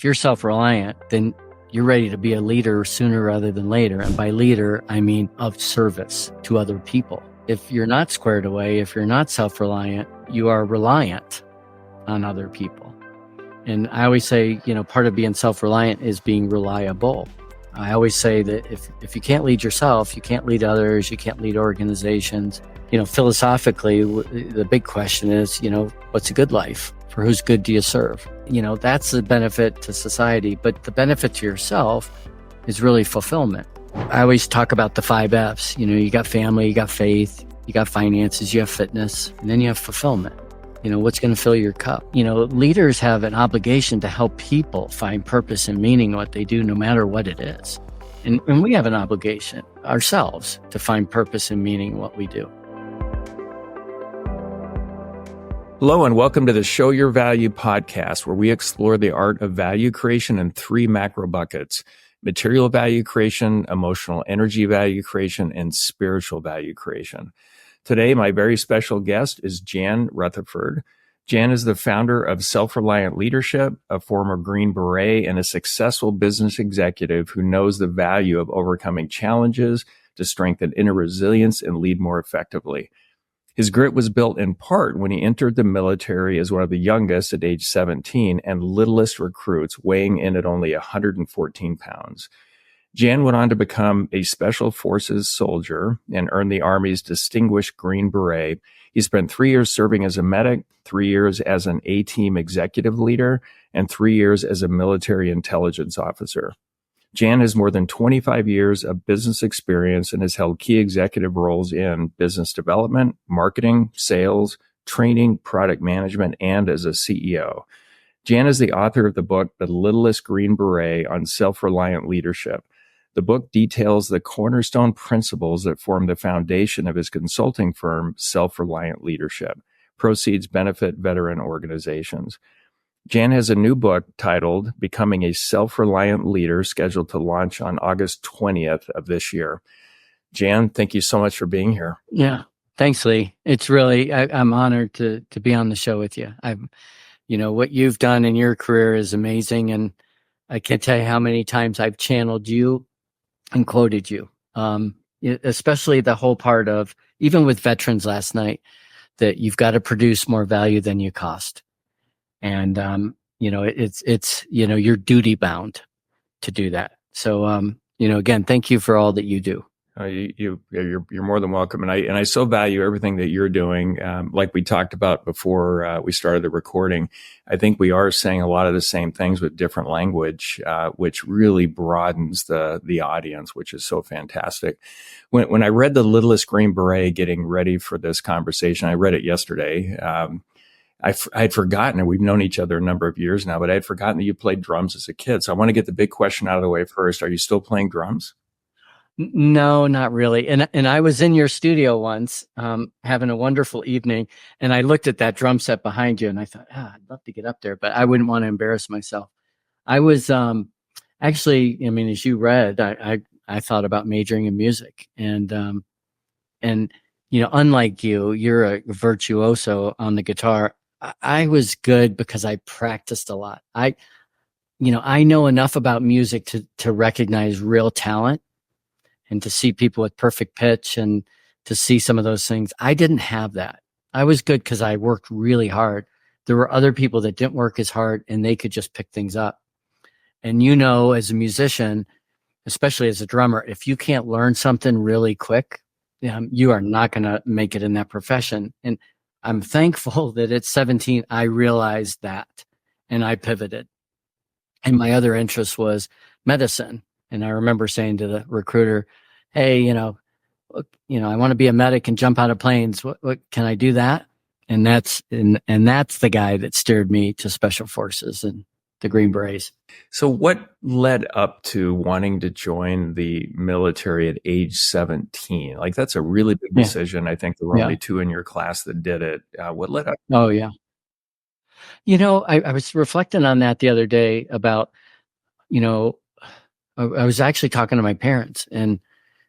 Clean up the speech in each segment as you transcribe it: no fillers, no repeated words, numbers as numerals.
If you're self-reliant, then you're ready to be a leader sooner rather than later. And by leader, I mean of service to other people. If you're not squared away, if you're not self-reliant, you are reliant on other people. And I always say, part of being self-reliant is being reliable. I always say that if you can't lead yourself, you can't lead others, you can't lead organizations. Philosophically, the big question is, what's a good life? For whose good do you serve? That's the benefit to society, but the benefit to yourself is really fulfillment. I always talk about the 5 F's. You got family, you got faith, you got finances, you have fitness, and then you have fulfillment. What's going to fill your cup? Leaders have an obligation to help people find purpose and meaning in what they do, no matter what it is. And we have an obligation ourselves to find purpose and meaning in what we do. Hello and welcome to the Show Your Value podcast, where we explore the art of value creation in 3 macro buckets: material value creation, emotional energy value creation, and spiritual value creation. Today, my very special guest is Jan Rutherford. Jan is the founder of Self-Reliant Leadership, a former Green Beret, and a successful business executive who knows the value of overcoming challenges to strengthen inner resilience and lead more effectively. His grit was built in part when he entered the military as one of the youngest at age 17 and littlest recruits, weighing in at only 114 pounds. Jan went on to become a Special Forces soldier and earn the Army's Distinguished Green Beret. He spent 3 years serving as a medic, 3 years as an A-team executive leader, and 3 years as a military intelligence officer. Jan has more than 25 years of business experience and has held key executive roles in business development, marketing, sales, training, product management, and as a CEO. Jan is the author of the book, The Littlest Green Beret on Self-Reliant Leadership. The book details the cornerstone principles that form the foundation of his consulting firm, Self-Reliant Leadership. Proceeds benefit veteran organizations. Jan has a new book titled Becoming a Self-Reliant Leader, scheduled to launch on August 20th of this year. Jan, thank you so much for being here. Yeah. Thanks, Lee. It's really, I'm honored to be on the show with you. What you've done in your career is amazing. And I can't tell you how many times I've channeled you and quoted you. Especially the whole part of, even with veterans last night, that you've got to produce more value than you cost. And, it's you're duty bound to do that. So, again, thank you for all that you do. You're more than welcome. And I so value everything that you're doing. Like we talked about before we started the recording, I think we are saying a lot of the same things with different language, which really broadens the audience, which is so fantastic. When I read The Littlest Green Beret, getting ready for this conversation, I read it yesterday. I'd forgotten, and we've known each other a number of years now, but I'd forgotten that you played drums as a kid. So I want to get the big question out of the way first. Are you still playing drums? No, not really. And I was in your studio once, having a wonderful evening, and I looked at that drum set behind you, and I thought, I'd love to get up there, but I wouldn't want to embarrass myself. I was actually, as you read, I thought about majoring in music, and unlike you, you're a virtuoso on the guitar. I was good because I practiced a lot. I know enough about music to recognize real talent and to see people with perfect pitch and to see some of those things. I didn't have that. I was good because I worked really hard. There were other people that didn't work as hard and they could just pick things up. And as a musician, especially as a drummer, if you can't learn something really quick, you are not going to make it in that profession. And I'm thankful that at 17, I realized that and I pivoted. And my other interest was medicine. And I remember saying to the recruiter, hey, I want to be a medic and jump out of planes. What can I do that? And that's the guy that steered me to Special Forces and the Green Berets. So what led up to wanting to join the military at age 17? Like, that's a really big decision. I think there were only 2 in your class that did it. What led up? Oh, yeah. I was reflecting on that the other day about, I was actually talking to my parents, and,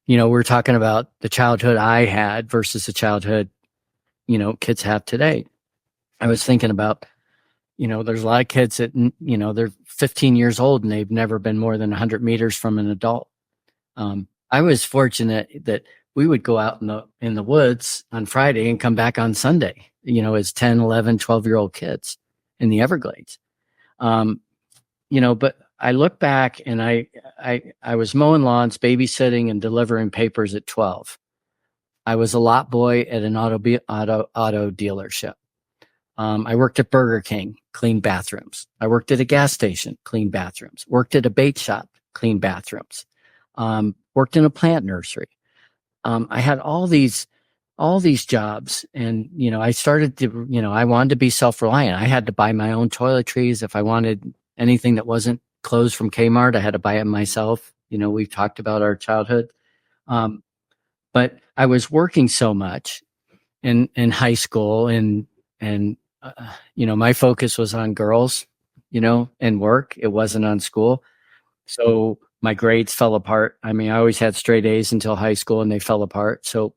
we're talking about the childhood I had versus the childhood, kids have today. I was thinking about, there's a lot of kids that, they're 15 years old and they've never been more than 100 meters from an adult. I was fortunate that we would go out in the woods on Friday and come back on Sunday, as 10, 11, 12-year-old kids in the Everglades. But I look back and I was mowing lawns, babysitting, and delivering papers at 12. I was a lot boy at an auto dealership. I worked at Burger King, cleaned bathrooms. I worked at a gas station, cleaned bathrooms. Worked at a bait shop, cleaned bathrooms. Worked in a plant nursery. I had all these jobs, and I started to, I wanted to be self-reliant. I had to buy my own toiletries. If I wanted anything that wasn't clothes from Kmart, I had to buy it myself. We've talked about our childhood, but I was working so much in high school, and my focus was on girls, and work. It wasn't on school. So my grades fell apart. I mean, I always had straight A's until high school, and they fell apart. So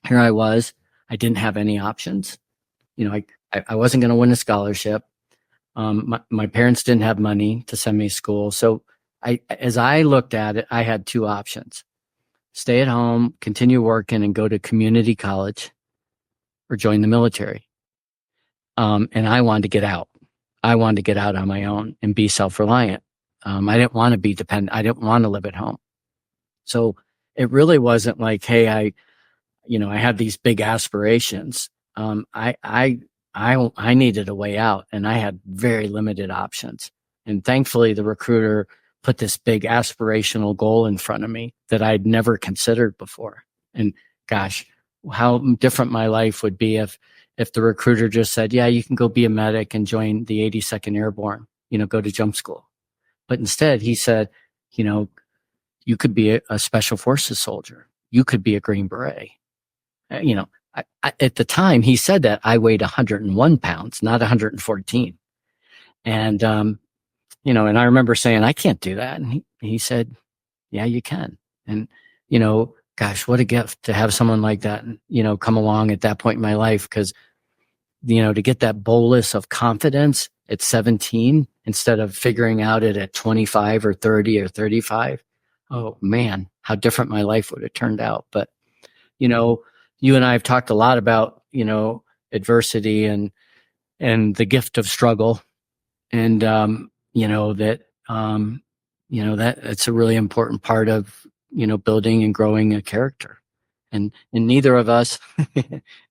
here I was. I didn't have any options. I wasn't going to win a scholarship. My parents didn't have money to send me to school. So as I looked at it, I had two options: stay at home, continue working, and go to community college, or join the military. And I wanted to get out. I wanted to get out on my own and be self-reliant. I didn't want to be dependent. I didn't want to live at home. So it really wasn't like, hey, I had these big aspirations. I needed a way out, and I had very limited options. And thankfully, the recruiter put this big aspirational goal in front of me that I'd never considered before. And gosh, how different my life would be if the recruiter just said, yeah, you can go be a medic and join the 82nd Airborne, go to jump school. But instead, he said, you could be a special forces soldier. You could be a Green Beret. At the time he said that, I weighed 101 pounds, not 114. And, and I remember saying, I can't do that. And he said, yeah, you can. And, gosh, what a gift to have someone like that, come along at that point in my life. Because, to get that bolus of confidence at 17 instead of figuring out it at 25 or 30 or 35. Oh man, how different my life would have turned out. But, you and I have talked a lot about, adversity and the gift of struggle. And, that it's a really important part of, building and growing a character. And neither of us,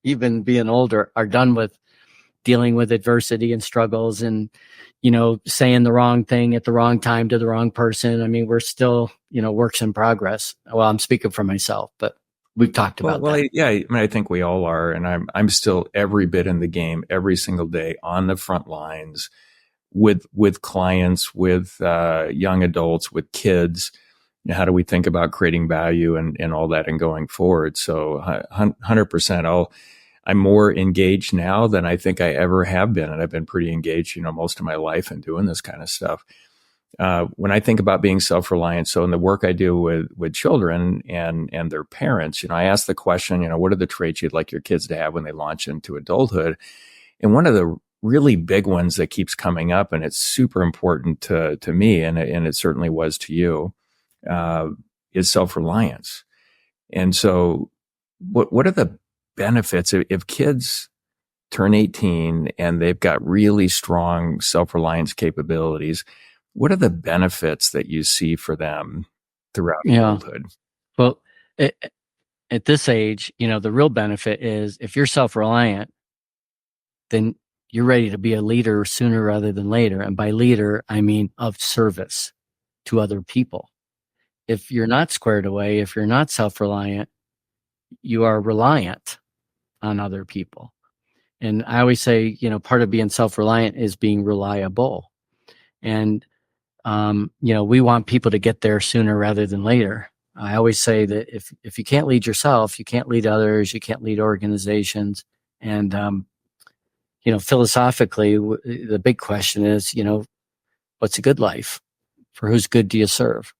even being older, are done with dealing with adversity and struggles and, saying the wrong thing at the wrong time to the wrong person. I mean, we're still, works in progress. Well, I'm speaking for myself, but we've talked about that. I think we all are. And I'm still every bit in the game every single day on the front lines with clients, with young adults, with kids. How do we think about creating value and all that and going forward? So 100%. I'm more engaged now than I think I ever have been. And I've been pretty engaged, most of my life in doing this kind of stuff. When I think about being self-reliant, so in the work I do with children and their parents, I ask the question, what are the traits you'd like your kids to have when they launch into adulthood? And one of the really big ones that keeps coming up, and it's super important to me, and it certainly was to you, is self-reliance. And so what are the benefits if kids turn 18 and they've got really strong self-reliance capabilities? What are the benefits that you see for them throughout adulthood? Well, at this age, the real benefit is if you're self-reliant, then you're ready to be a leader sooner rather than later. And by leader, I mean of service to other people. If you're not squared away, if you're not self-reliant, you are reliant on other people. And I always say, part of being self-reliant is being reliable. And, we want people to get there sooner rather than later. I always say that if you can't lead yourself, you can't lead others, you can't lead organizations. And, philosophically, the big question is, what's a good life? For whose good do you serve?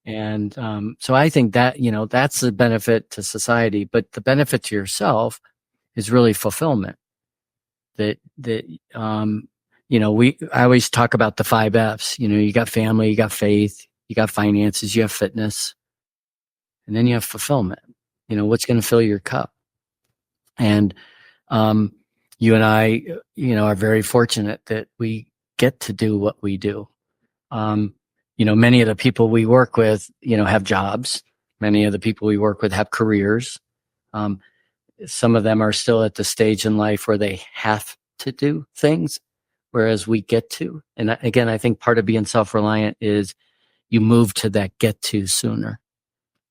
And so I think that, that's the benefit to society, but the benefit to yourself is really fulfillment. That I always talk about the 5 F's. You got family, you got faith, you got finances, you have fitness, and then you have fulfillment. What's going to fill your cup? And you and I, are very fortunate that we get to do what we do. Many of the people we work with, have jobs. Many of the people we work with have careers. Some of them are still at the stage in life where they have to do things, whereas we get to. And again, I think part of being self-reliant is you move to that get to sooner.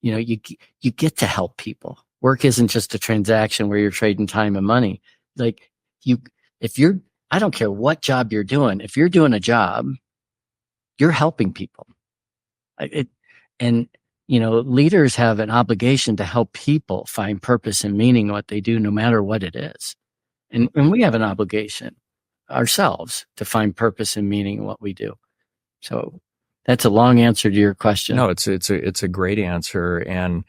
You get to help people. Work isn't just a transaction where you're trading time and money. Like I don't care what job you're doing. If you're doing a job, you're helping people. Leaders have an obligation to help people find purpose and meaning in what they do, no matter what it is. And we have an obligation ourselves to find purpose and meaning in what we do. So that's a long answer to your question. No, it's a great answer. And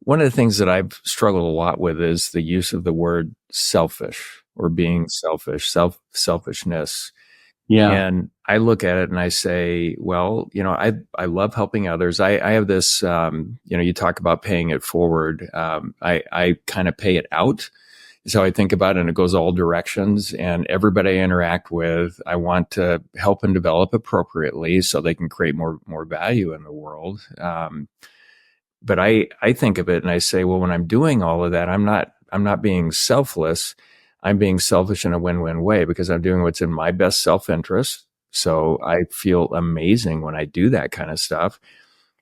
one of the things that I've struggled a lot with is the use of the word selfish or being selfish, selfishness. Yeah. And I look at it and I say, well, I love helping others. I have this, you talk about paying it forward. I kind of pay it out is how I think about it. And it goes all directions, and everybody I interact with, I want to help and develop appropriately so they can create more value in the world. But I think of it and I say, well, when I'm doing all of that, I'm not being selfless. I'm being selfish in a win-win way because I'm doing what's in my best self-interest. So I feel amazing when I do that kind of stuff.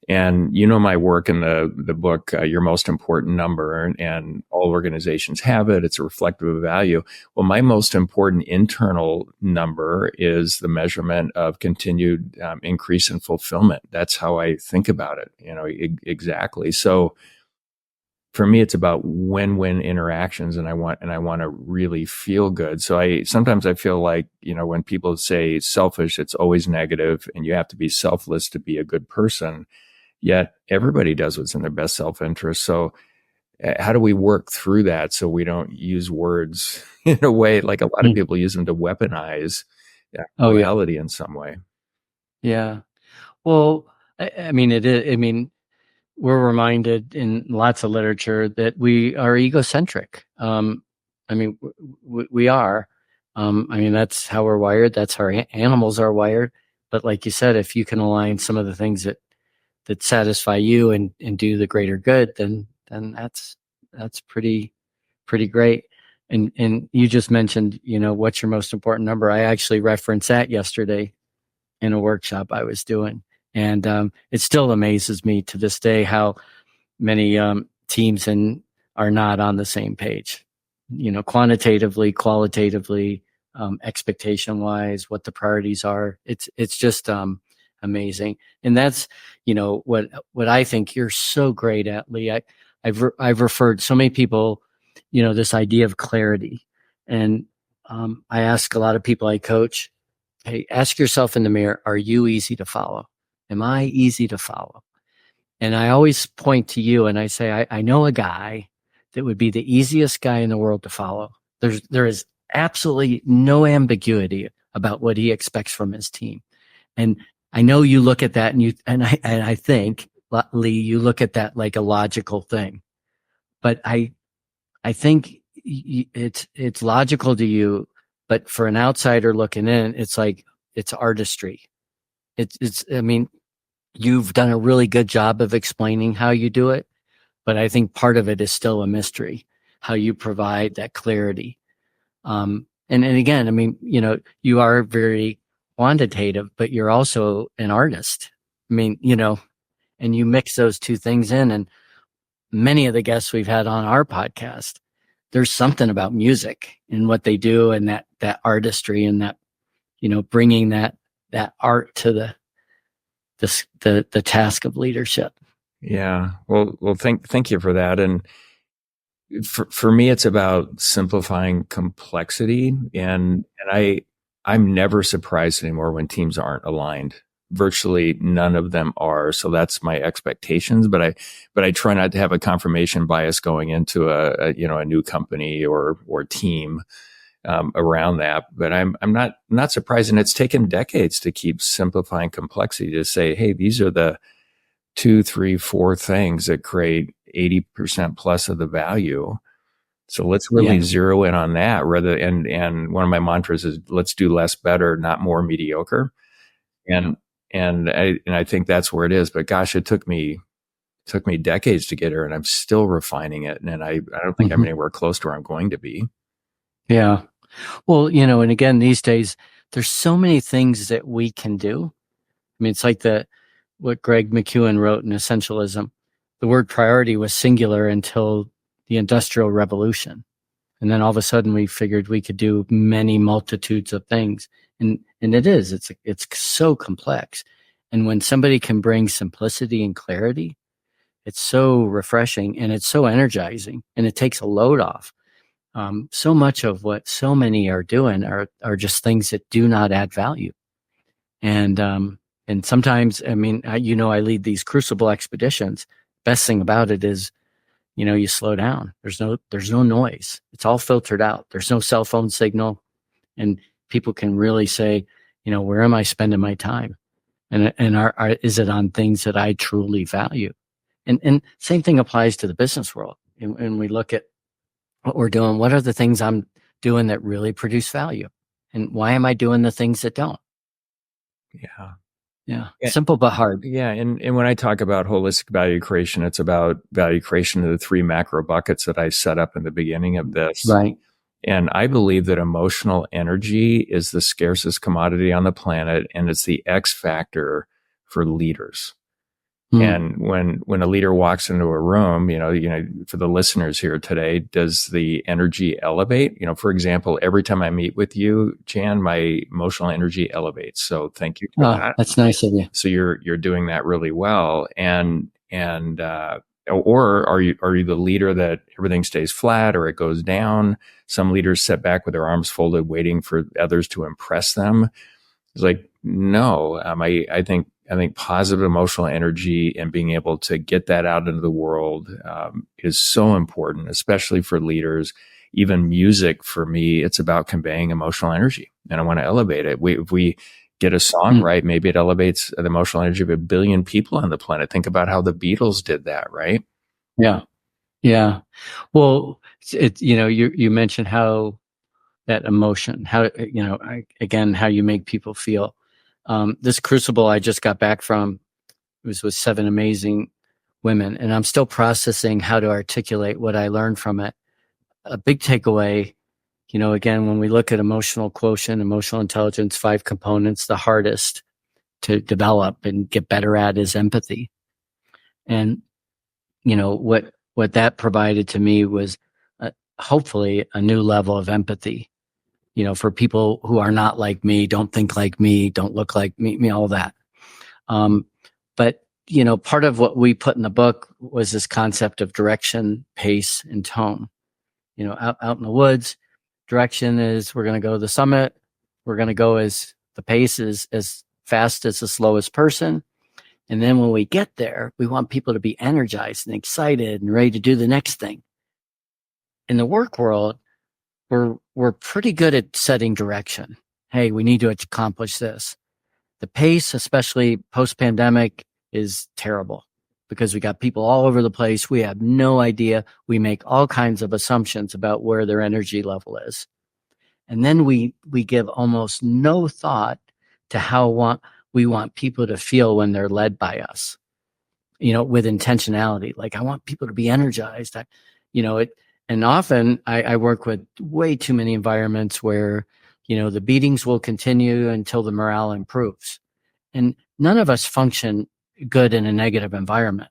And my work in the book, Your Most Important Number, and all organizations have it. It's a reflective of value. Well, my most important internal number is the measurement of continued increase in fulfillment. That's how I think about it, exactly. So for me, it's about win-win interactions, and I want to really feel good. So sometimes I feel like, when people say selfish, it's always negative, and you have to be selfless to be a good person. Yet everybody does what's in their best self-interest. So how do we work through that so we don't use words in a way like a lot of people use them to weaponize morality in some way? Yeah. Well, I mean, it is. I mean, we're reminded in lots of literature that we are egocentric. We are. That's how we're wired. That's how animals are wired. But like you said, if you can align some of the things that satisfy you and do the greater good, then that's pretty great. And you just mentioned, what's your most important number? I actually referenced that yesterday in a workshop I was doing. And it still amazes me to this day how many teams are not on the same page, quantitatively, qualitatively, expectation wise, what the priorities are. It's just amazing. And that's, what I think you're so great at, Lee. I've referred so many people, this idea of clarity. And I ask a lot of people I coach, hey, ask yourself in the mirror, are you easy to follow? Am I easy to follow? And I always point to you and I say, I know a guy that would be the easiest guy in the world to follow. There is absolutely no ambiguity about what he expects from his team. And I know you look at that and I think, Lee, you look at that like a logical thing. But I think it's logical to you, but for an outsider looking in, it's like, it's artistry. You've done a really good job of explaining how you do it, but I think part of it is still a mystery, how you provide that clarity. And again, you are very quantitative, but you're also an artist. And you mix those two things in, and many of the guests we've had on our podcast, there's something about music and what they do and that artistry and that, bringing that art to the task of leadership. Yeah. Well, thank you for that. And for me, it's about simplifying complexity. And I'm never surprised anymore when teams aren't aligned. Virtually none of them are. So that's my expectations. But I try not to have a confirmation bias going into a new company or team. around that. But I'm not surprised, and it's taken decades to keep simplifying complexity to say, hey, these are the 2, 3, 4 things that create 80% plus of the value. So let's really zero in on that and one of my mantras is let's do less better, not more mediocre. And I think that's where it is. But gosh, it took me decades to get here, and I'm still refining it. And I don't think I'm anywhere close to where I'm going to be. Yeah. Well, and again, these days, there's so many things that we can do. I mean, it's like what Greg McEwen wrote in Essentialism. The word priority was singular until the Industrial Revolution. And then all of a sudden we figured we could do many multitudes of things. And it's so complex. And when somebody can bring simplicity and clarity, it's so refreshing and it's so energizing and it takes a load off. So much of what so many are doing are just things that do not add value. And sometimes, I mean, I lead these crucible expeditions. Best thing about it is, you slow down. There's no noise. It's all filtered out. There's no cell phone signal, and people can really say, where am I spending my time? And is it on things that I truly value? And same thing applies to the business world. And we look at what we're doing. What are the things I'm doing that really produce value? And why am I doing the things that don't? Yeah. Simple but hard. Yeah. And when I talk about holistic value creation, it's about value creation of the 3 macro buckets that I set up in the beginning of this. Right. And I believe that emotional energy is the scarcest commodity on the planet, and it's the X factor for leaders. And when a leader walks into a room, for the listeners here today, does the energy elevate? For example, every time I meet with you, Jan, my emotional energy elevates. So thank you for that. That's nice of you. So you're doing that really well. Or are you the leader that everything stays flat or it goes down? Some leaders sit back with their arms folded, waiting for others to impress them. It's like, no, I think positive emotional energy and being able to get that out into the world is so important, especially for leaders. Even music, for me, it's about conveying emotional energy, and I want to elevate it. If we get a song right, maybe it elevates the emotional energy of 1 billion people on the planet. Think about how the Beatles did that, right? Yeah. Yeah. Well, you mentioned how that emotion, how, how you make people feel. This crucible I just got back from, it was with 7 amazing women, and I'm still processing how to articulate what I learned from it. A big takeaway, again, when we look at emotional quotient, emotional intelligence, 5 components, the hardest to develop and get better at is empathy. And, what that provided to me was hopefully a new level of empathy, for people who are not like me, don't think like me, don't look like me, all that. But, part of what we put in the book was this concept of direction, pace, and tone. Out in the woods, direction is we're going to go to the summit. We're going to go the pace is as fast as the slowest person. And then when we get there, we want people to be energized and excited and ready to do the next thing. In the work world, we're pretty good at setting direction. Hey, we need to accomplish this. The pace, especially post-pandemic, is terrible because we got people all over the place. We have no idea. We make all kinds of assumptions about where their energy level is. And then we give almost no thought to how we want people to feel when they're led by us, with intentionality. Like, I want people to be energized. And often I work with way too many environments where, the beatings will continue until the morale improves. And none of us function good in a negative environment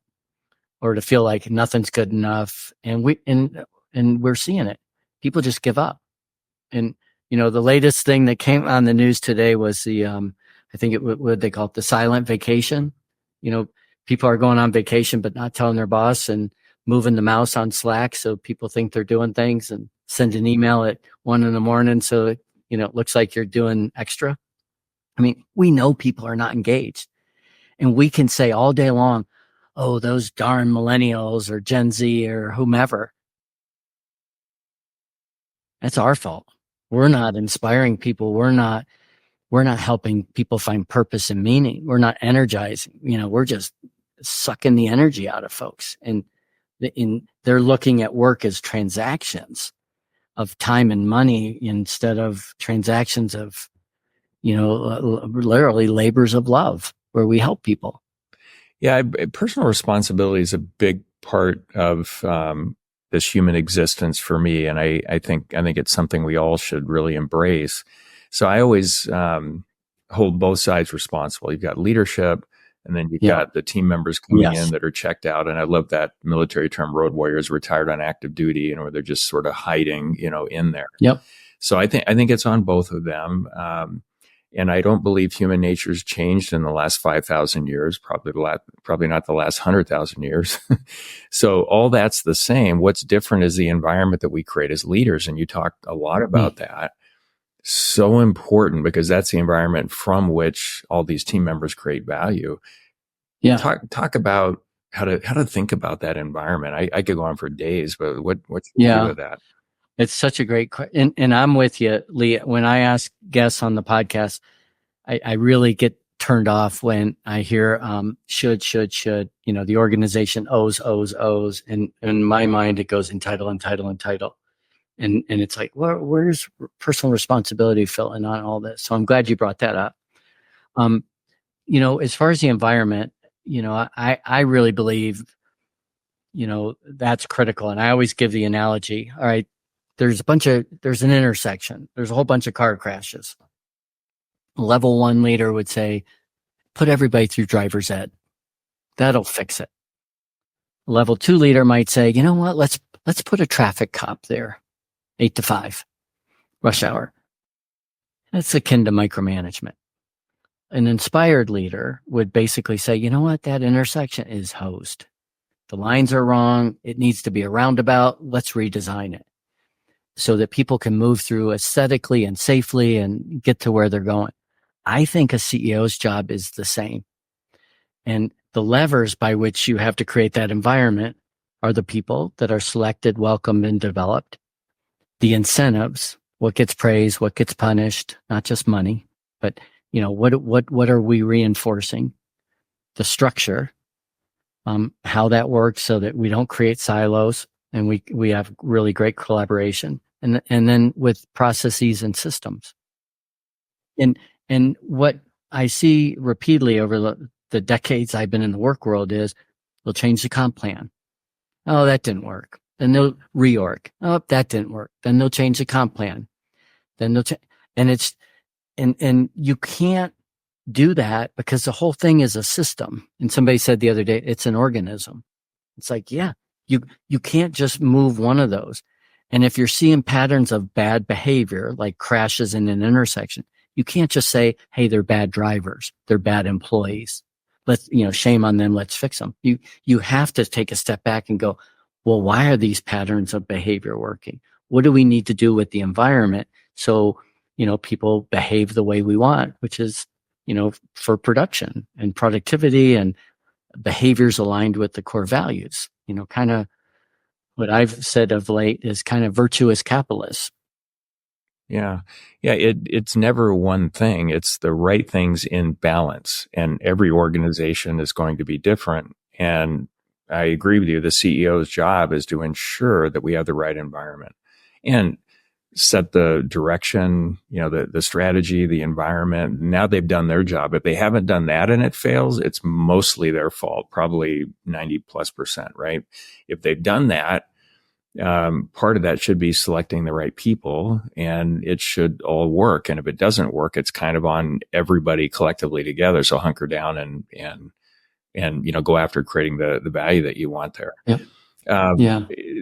or to feel like nothing's good enough. And we're seeing it. People just give up. And, the latest thing that came on the news today was I think what they call it, the silent vacation. People are going on vacation, but not telling their boss and moving the mouse on Slack so people think they're doing things, and send an email at 1 a.m. so it looks like you're doing extra. I mean, we know people are not engaged, and we can say all day long, oh, those darn millennials or Gen Z or whomever. That's our fault. We're not inspiring people. We're not helping people find purpose and meaning. We're not energizing. We're just sucking the energy out of folks. And they're looking at work as transactions of time and money instead of transactions of, literally labors of love where we help people. Yeah, personal responsibility is a big part of this human existence for me, and I think it's something we all should really embrace. So I always hold both sides responsible. You've got leadership, and then you've got the team members coming in that are checked out. And I love that military term, road warriors, retired on active duty, where they're just sort of hiding, in there. Yep. So I think it's on both of them. And I don't believe human nature's changed in the last 5,000 years, probably not the last 100,000 years. So all that's the same. What's different is the environment that we create as leaders. And you talked a lot about that. So important, because that's the environment from which all these team members create value. Yeah. Talk about how to think about that environment. I could go on for days, but what's your view of that? It's such a great question. And I'm with you, Lee. When I ask guests on the podcast, I really get turned off when I hear should, the organization owes. And in my mind, it goes entitle. And it's like, where's personal responsibility filling on all this? So I'm glad you brought that up. As far as the environment, I really believe, that's critical. And I always give the analogy. All right, there's an intersection. There's a whole bunch of car crashes. Level 1 leader would say, put everybody through driver's ed. That'll fix it. Level 2 leader might say, you know what? Let's put a traffic cop there, 8 to 5, rush hour. That's akin to micromanagement. An inspired leader would basically say, you know what? That intersection is hosed. The lines are wrong. It needs to be a roundabout. Let's redesign it so that people can move through aesthetically and safely and get to where they're going. I think a CEO's job is the same. And the levers by which you have to create that environment are the people that are selected, welcomed, and developed. The incentives, what gets praised, what gets punished, not just money, but what are we reinforcing? The structure, how that works so that we don't create silos and we have really great collaboration. And then with processes and systems. And what I see repeatedly over the decades I've been in the work world is they'll change the comp plan. Oh, that didn't work. Then they'll reorg. Oh, that didn't work. Then they'll change the comp plan. Then they'll and you can't do that because the whole thing is a system. And somebody said the other day, it's an organism. It's like, yeah, you can't just move one of those. And if you're seeing patterns of bad behavior, like crashes in an intersection, you can't just say, hey, they're bad drivers. They're bad employees. Let's, shame on them. Let's fix them. You have to take a step back and go, well, why are these patterns of behavior working? What do we need to do with the environment so, people behave the way we want, which is, for production and productivity and behaviors aligned with the core values, kind of what I've said of late is kind of virtuous capitalists. Yeah. It's never one thing. It's the right things in balance, and every organization is going to be different. And I agree with you. The CEO's job is to ensure that we have the right environment and set the direction, the strategy, the environment. Now they've done their job. If they haven't done that and it fails, it's mostly their fault, probably 90+%, right? If they've done that, part of that should be selecting the right people, and it should all work. And if it doesn't work, it's kind of on everybody collectively together. So hunker down and go after creating the value that you want there. Yep.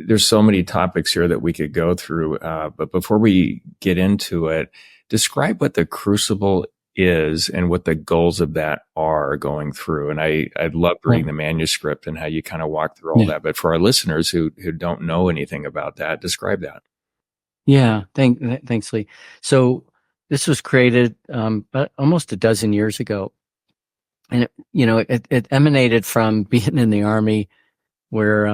There's so many topics here that we could go through. But before we get into it, describe what the crucible is and what the goals of that are going through. And I'd love reading the manuscript and how you kind of walk through all that. But for our listeners who don't know anything about that, describe that. Yeah. Thanks, Lee. So this was created about almost a dozen years ago. And it emanated from being in the Army where,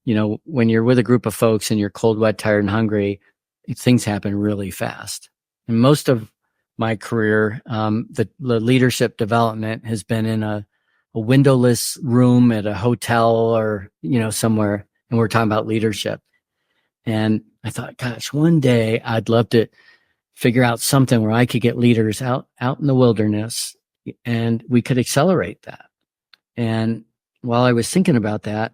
when you're with a group of folks and you're cold, wet, tired, and hungry, things happen really fast. And most of my career, the leadership development has been in a windowless room at a hotel or, somewhere. And we're talking about leadership. And I thought, gosh, one day I'd love to figure out something where I could get leaders out in the wilderness and we could accelerate that. And while I was thinking about that,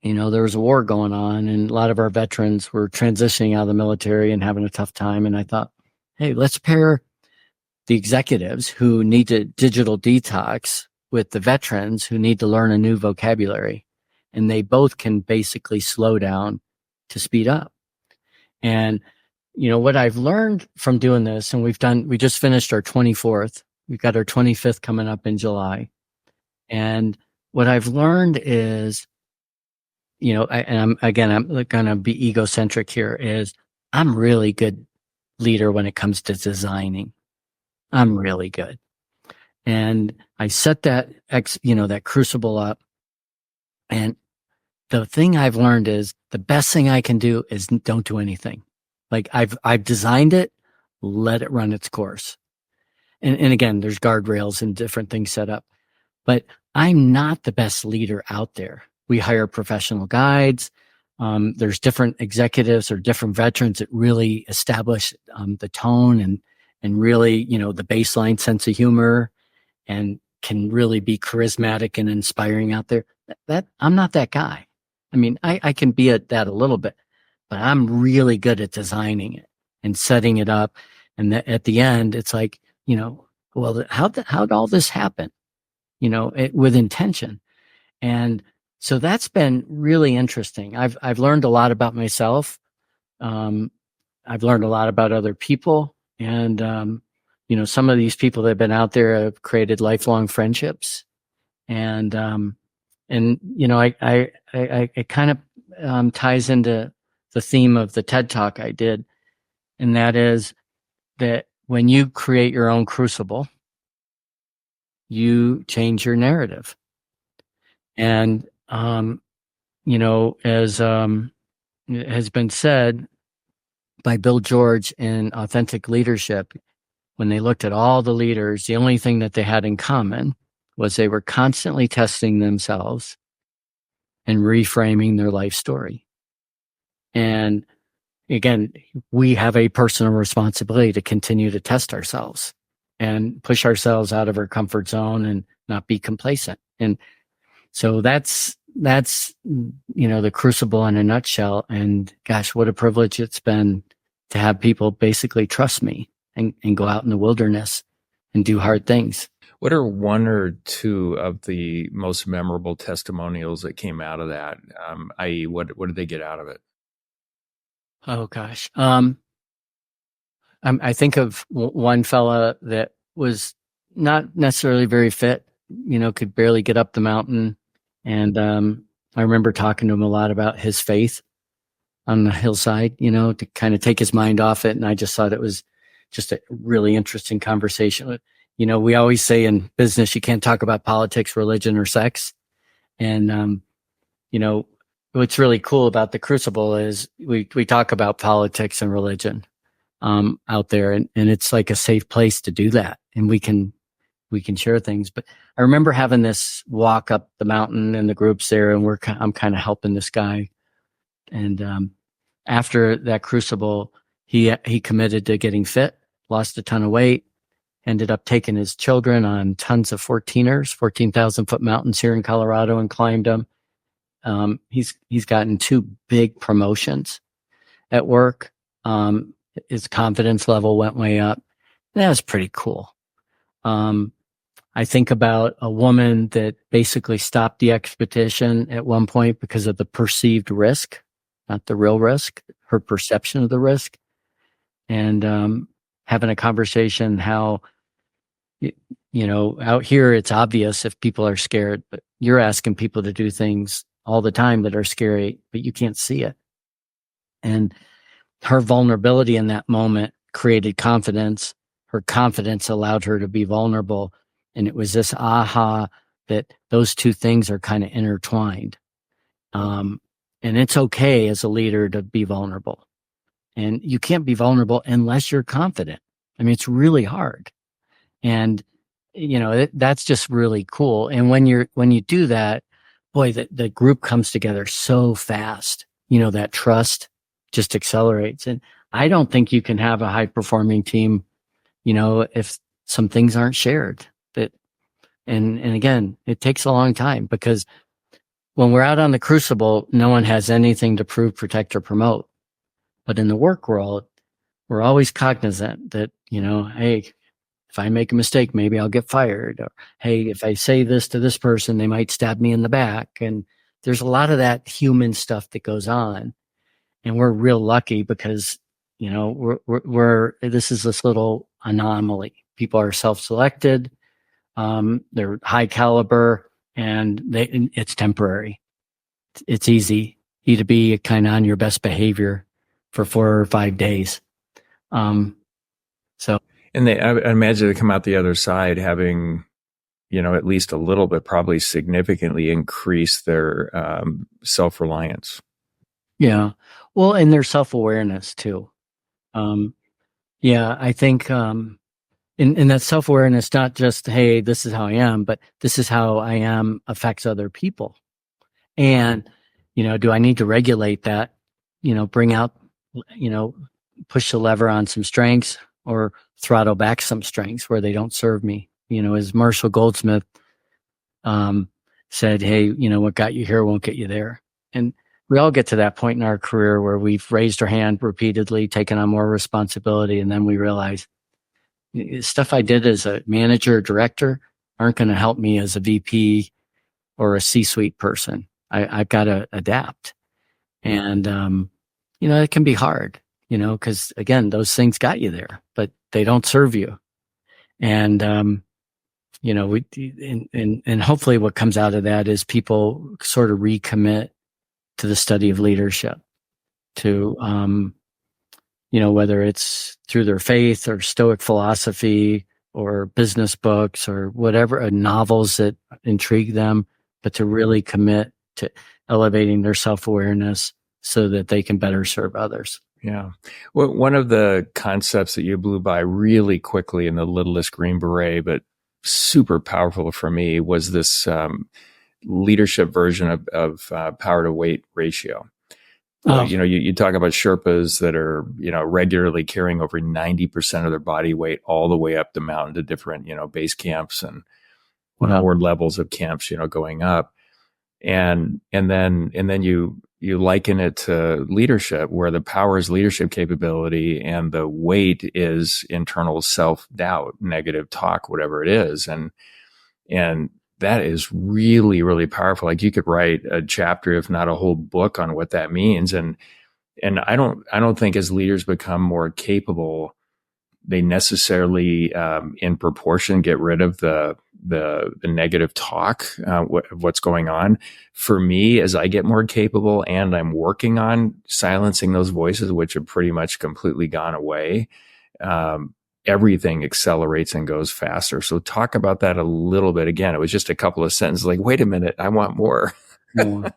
there was a war going on and a lot of our veterans were transitioning out of the military and having a tough time. And I thought, hey, let's pair the executives who need to digital detox with the veterans who need to learn a new vocabulary. And they both can basically slow down to speed up. And, what I've learned from doing this, and we just finished our 24th, we've got our 25th coming up in July. And what I've learned is, I'm going to be egocentric here, is I'm really good leader when it comes to designing. I'm really good. And I set that crucible up. And the thing I've learned is the best thing I can do is don't do anything. Like I've designed it, let it run its course. And again, there's guardrails and different things set up, but I'm not the best leader out there. We hire professional guides. There's different executives or different veterans that really establish the tone and really, the baseline sense of humor and can really be charismatic and inspiring out there. That I'm not that guy. I mean, I can be at that a little bit, but I'm really good at designing it and setting it up. And at the end, it's like, well, how'd all this happen? With intention. And so that's been really interesting. I've learned a lot about myself. I've learned a lot about other people. And, some of these people that have been out there have created lifelong friendships. And it kind of ties into the theme of the TED Talk I did. And that is that when you create your own crucible, you change your narrative. And, as it has been said by Bill George in Authentic Leadership, when they looked at all the leaders, the only thing that they had in common was they were constantly testing themselves and reframing their life story. And again, we have a personal responsibility to continue to test ourselves and push ourselves out of our comfort zone and not be complacent. And so that's the crucible in a nutshell. And gosh, what a privilege it's been to have people basically trust me and go out in the wilderness and do hard things. What are one or two of the most memorable testimonials that came out of that? I.e., what did they get out of it? Oh gosh. I think of one fella that was not necessarily very fit, could barely get up the mountain. And I remember talking to him a lot about his faith on the hillside, to kind of take his mind off it. And I just thought it was just a really interesting conversation. We always say in business, you can't talk about politics, religion, or sex. And, what's really cool about the Crucible is we talk about politics and religion out there, and it's like a safe place to do that. And we can share things. But I remember having this walk up the mountain and the groups there, and I'm kind of helping this guy. And after that Crucible, he committed to getting fit, lost a ton of weight, ended up taking his children on tons of 14,000 foot mountains here in Colorado and climbed them. He's gotten 2 big promotions at work. His confidence level went way up. That was pretty cool. I think about a woman that basically stopped the expedition at one point because of the perceived risk, not the real risk, her perception of the risk. And having a conversation how, out here it's obvious if people are scared, but you're asking people to do things all the time that are scary, but you can't see it. And her vulnerability in that moment created confidence. Her confidence allowed her to be vulnerable. And it was this aha that those 2 things are kind of intertwined. And it's okay as a leader to be vulnerable. And you can't be vulnerable unless you're confident. I mean, it's really hard. And, that's just really cool. And when you do that, boy, the group comes together so fast. That trust just accelerates. And I don't think you can have a high performing team, if some things aren't shared. And again, it takes a long time, because when we're out on the crucible, no one has anything to prove, protect, or promote. But in the work world, we're always cognizant that, hey, if I make a mistake, maybe I'll get fired. Or, hey, if I say this to this person, they might stab me in the back. And there's a lot of that human stuff that goes on. And we're real lucky because, this is this little anomaly. People are self-selected. They're high caliber, and it's temporary. It's easy to be kind of on your best behavior for 4 or 5 days. And I imagine they come out the other side having, at least a little bit, probably significantly increase their self-reliance. Yeah. Well, and their self-awareness too. I think in that self-awareness, not just, hey, this is how I am, but this is how I am affects other people. And, do I need to regulate that, bring out, push the lever on some strengths or throttle back some strengths where they don't serve me? As Marshall Goldsmith said, hey, what got you here won't get you there. And we all get to that point in our career where we've raised our hand repeatedly, taken on more responsibility, and then we realize stuff I did as a manager or director aren't going to help me as a VP or a C-suite person. I've got to adapt. And, it can be hard, because again, those things got you there, but they don't serve you. And, and hopefully what comes out of that is people sort of recommit to the study of leadership, to, whether it's through their faith or Stoic philosophy or business books or whatever, novels that intrigue them, but to really commit to elevating their self-awareness so that they can better serve others. Yeah. Well, one of the concepts that you blew by really quickly in the littlest Green Beret, but super powerful for me, was this leadership version of power to weight ratio. Well, you talk about Sherpas that are, regularly carrying over 90% of their body weight all the way up the mountain to different, base camps and or levels of camps, going up. And then you liken it to leadership, where the power is leadership capability and the weight is internal self-doubt, negative talk, whatever it is. And that is really, really powerful. Like, you could write a chapter, if not a whole book, on what that means. And I don't think as leaders become more capable, they necessarily, in proportion, get rid of the negative talk, what's going on. For me, as I get more capable and I'm working on silencing those voices, which have pretty much completely gone away, everything accelerates and goes faster. So talk about that a little bit. Again, it was just a couple of sentences, like, wait a minute, I want more. I'm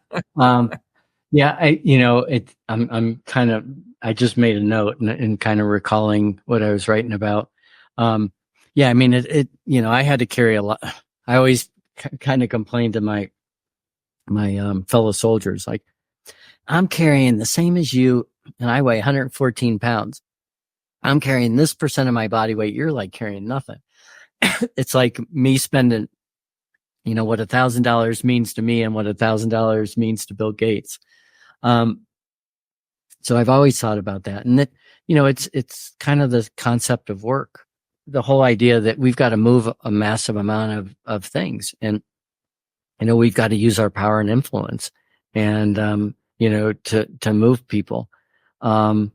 kind of, I just made a note and kind of recalling what I was writing about. I had to carry a lot. I always kind of complained to my fellow soldiers, like, I'm carrying the same as you and I weigh 114 pounds. I'm carrying this percent of my body weight. You're like carrying nothing. It's like me spending, what $1,000 means to me and what $1,000 means to Bill Gates. So I've always thought about that. And that, it's kind of the concept of work, the whole idea that we've got to move a massive amount of things. And, we've got to use our power and influence and, to move people. And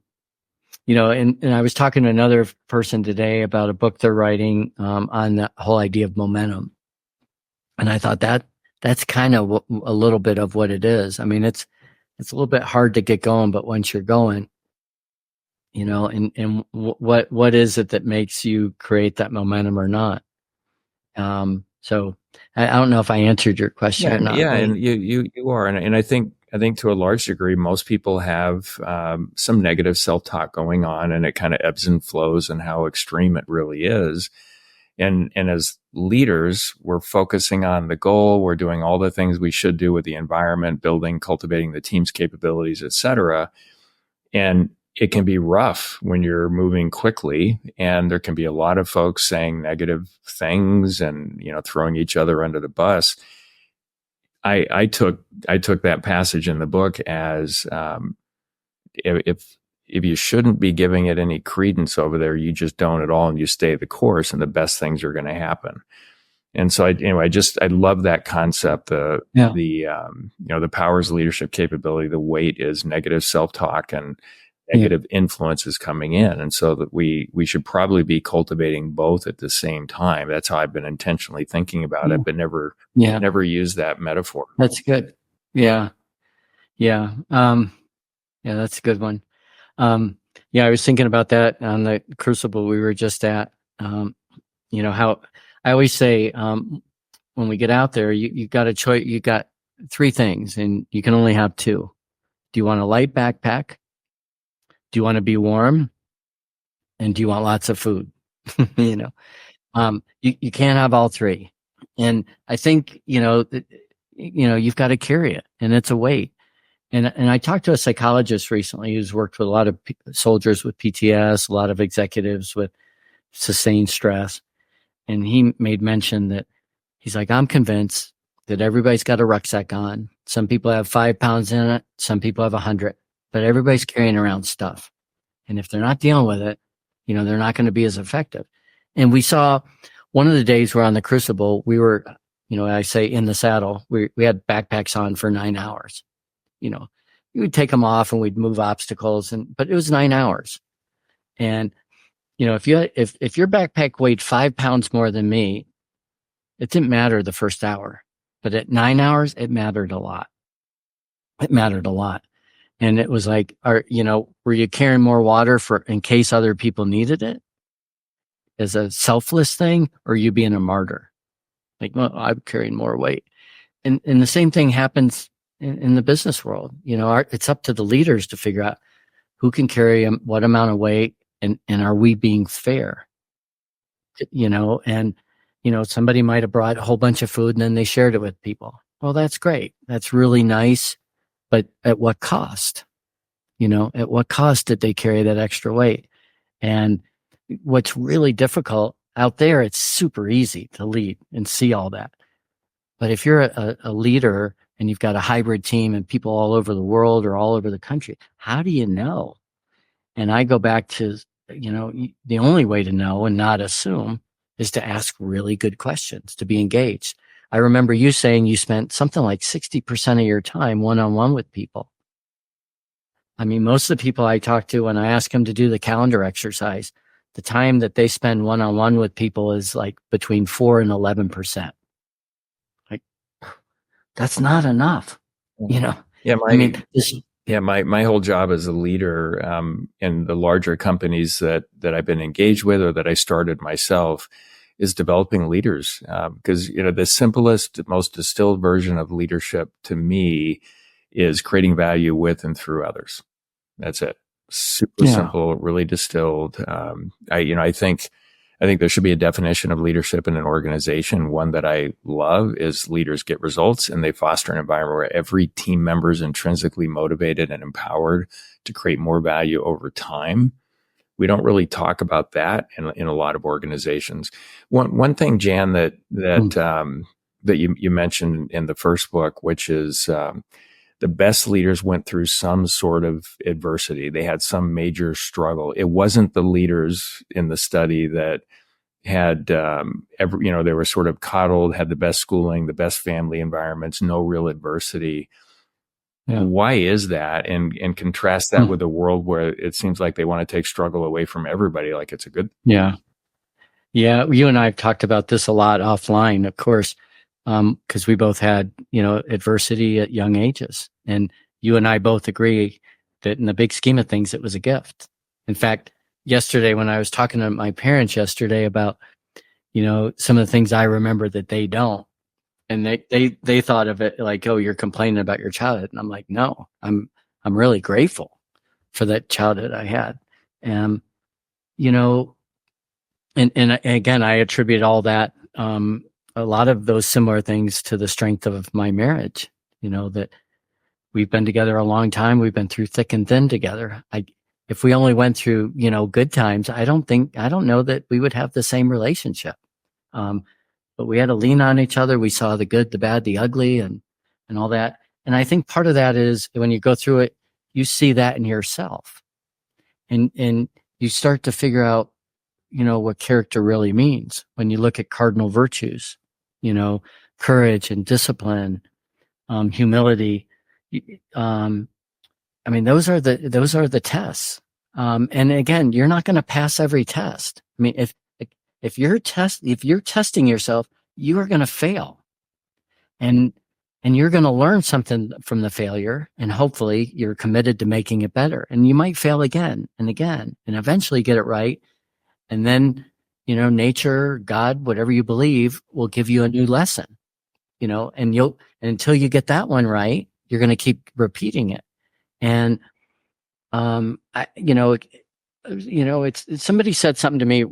I was talking to another person today about a book they're writing, on the whole idea of momentum. And I thought that's kind of a little bit of what it is. I mean, it's a little bit hard to get going, but once you're going, and what is it that makes you create that momentum or not? So I don't know if I answered your question or not. Yeah, and you are, and I think think to a large degree, most people have some negative self-talk going on, and it kind of ebbs and flows and how extreme it really is. And as leaders, we're focusing on the goal. We're doing all the things we should do with the environment, building, cultivating the team's capabilities, et cetera. And it can be rough when you're moving quickly, and there can be a lot of folks saying negative things and, throwing each other under the bus. I took that passage in the book as if you shouldn't be giving it any credence over there, you just don't at all, and you stay the course, and the best things are going to happen. And so I love that concept. The powers leadership capability, the weight is negative self-talk and negative influences coming in. And so that we should probably be cultivating both at the same time. That's how I've been intentionally thinking about it, but never use that metaphor. That's good. Yeah. Yeah. That's a good one. I was thinking about that on the crucible we were just at. How I always say, when we get out there, you got a choice. You got three things, and you can only have two. Do you want a light backpack? Do you want to be warm? And do you want lots of food? You can't have all three. And I think, you've got to carry it, and it's a weight. And I talked to a psychologist recently who's worked with a lot of soldiers with PTS, a lot of executives with sustained stress. And he made mention that he's like, I'm convinced that everybody's got a rucksack on. Some people have 5 pounds in it. Some people have 100, but everybody's carrying around stuff. And if they're not dealing with it, they're not going to be as effective. And we saw one of the days we're on the crucible, we were, I say in the saddle, we had backpacks on for 9 hours. You would take them off and we'd move obstacles, but it was 9 hours. And, if your backpack weighed 5 pounds more than me, it didn't matter the first hour, but at 9 hours, it mattered a lot. It mattered a lot. And it was like, were you carrying more water in case other people needed it as a selfless thing, or you being a martyr? Like, well, I'm carrying more weight. And the same thing happens in the business world. It's up to the leaders to figure out who can carry what amount of weight, and are we being fair? Somebody might have brought a whole bunch of food and then they shared it with people. Well, that's great. That's really nice. But at what cost? At what cost did they carry that extra weight? And what's really difficult out there, it's super easy to lead and see all that. But if you're a leader and you've got a hybrid team and people all over the world or all over the country, how do you know? And I go back to, the only way to know and not assume is to ask really good questions, to be engaged. I remember you saying you spent something like 60% of your time one-on-one with people. I mean, most of the people I talk to, when I ask them to do the calendar exercise, the time that they spend one-on-one with people is like between 4 and 11%. Like, that's not enough, Yeah, my whole job as a leader in the larger companies that I've been engaged with or that I started myself is developing leaders. Because, the simplest, most distilled version of leadership to me is creating value with and through others. That's it. Super simple, really distilled. I think there should be a definition of leadership in an organization. One that I love is leaders get results, and they foster an environment where every team member is intrinsically motivated and empowered to create more value over time. We don't really talk about that in a lot of organizations. One thing, Jan, that you mentioned in the first book, which is the best leaders went through some sort of adversity. They had some major struggle. It wasn't the leaders in the study that had they were sort of coddled, had the best schooling, the best family environments, no real adversity. Yeah. Why is that? And contrast that with a world where it seems like they want to take struggle away from everybody, like it's a good thing. Yeah. You and I have talked about this a lot offline, of course, because we both had, adversity at young ages. And you and I both agree that in the big scheme of things, it was a gift. In fact, yesterday, when I was talking to my parents yesterday about, some of the things I remember that they don't, And they thought of it like, oh, you're complaining about your childhood. And I'm like, no, I'm really grateful for that childhood I had. And, you know, and again, I attribute all that, a lot of those similar things to the strength of my marriage, that we've been together a long time. We've been through thick and thin together. If we only went through, good times, I don't know that we would have the same relationship. But we had to lean on each other. We saw the good, the bad, the ugly, and all that. And I think part of that is when you go through it, you see that in yourself, and you start to figure out, what character really means when you look at cardinal virtues, courage and discipline, humility. I mean, those are the tests. And again, you're not going to pass every test. I mean, if you're testing yourself, you are going to fail, and you're going to learn something from the failure, and hopefully you're committed to making it better. And you might fail again and again, and eventually get it right. And then, nature, God, whatever you believe, will give you a new lesson, and until you get that one right, you're going to keep repeating it. And, it's somebody said something to me.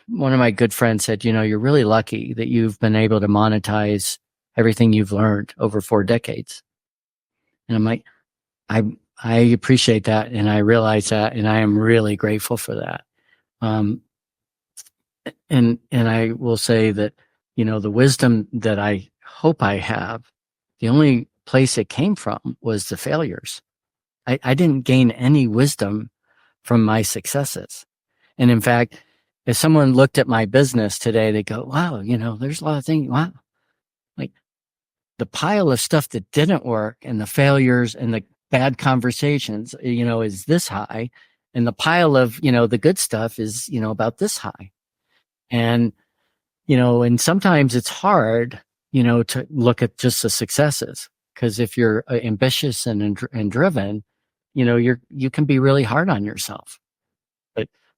One of my good friends said, you're really lucky that you've been able to monetize everything you've learned over 4 decades. And I'm like, I appreciate that. And I realize that, and I am really grateful for that. And I will say that, the wisdom that I hope I have, the only place it came from was the failures. I didn't gain any wisdom from my successes. And in fact, if someone looked at my business today, they go, wow, there's a lot of things. Wow. Like the pile of stuff that didn't work and the failures and the bad conversations, is this high. And the pile of, the good stuff is, about this high. And, and sometimes it's hard, to look at just the successes, because if you're ambitious and driven, you can be really hard on yourself.